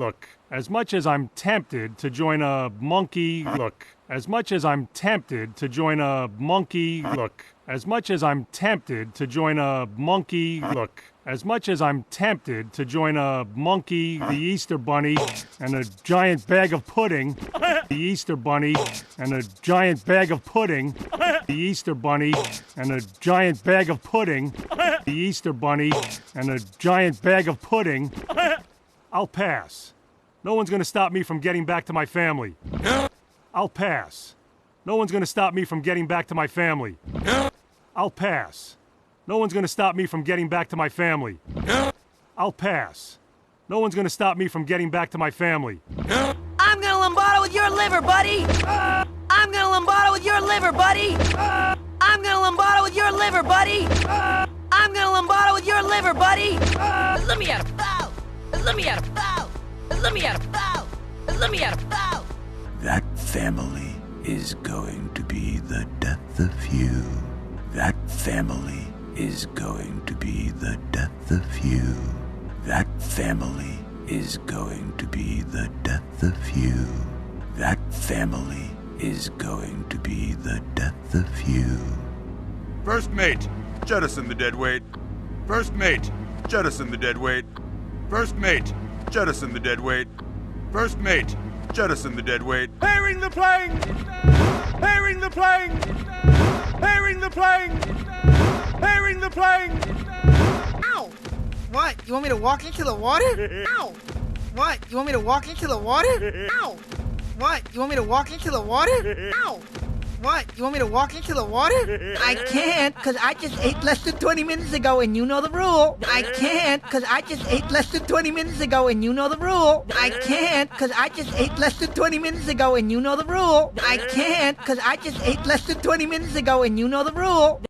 Look, as much as I'm tempted to join a monkey, look, as much as I'm tempted to join a monkey, look, as much as I'm tempted to join a monkey, look, as much as I'm tempted to join a monkey, the Easter Bunny, and a giant bag of pudding, the Easter Bunny, and a giant bag of pudding, the Easter Bunny, and a giant bag of pudding, the Easter Bunny, and a giant bag of pudding, I'll pass. No one's gonna stop me from getting back to my family. I'll pass. No one's gonna stop me from getting back to my family. I'll pass. No one's gonna stop me from getting back to my family. I'll pass. No one's gonna stop me from getting back to my family. I'm gonna lombardo with your liver, buddy! I'm gonna lombardo with your liver, buddy! I'm gonna lombardo with your liver, buddy! I'm gonna lombardo with your liver, buddy! Let me out of foul! Let me out of foul! Let me out of foul! Let me out of foul! That family is going to be the death of you. That family is going to be the death of you. That family is going to be the death of you. That family is going to be the death of you. First mate, jettison the dead weight. First mate, jettison the dead weight. First mate, jettison the dead weight. First mate, jettison the dead weight. Pairing the plane! Pairing the plane! Pairing the plane! Pairing the plane! Ow! What? You want me to walk into the water? Ow! What? You want me to walk into the water? Ow! What? You want me to walk into the water? Ow! What? You want me to walk into the water? I can't, because I just ate less than 20 minutes ago and you know the rule. I can't, because I just ate less than 20 minutes ago and you know the rule. I can't, because I just ate less than 20 minutes ago and you know the rule. I can't, because I just ate less than 20 minutes ago and you know the rule.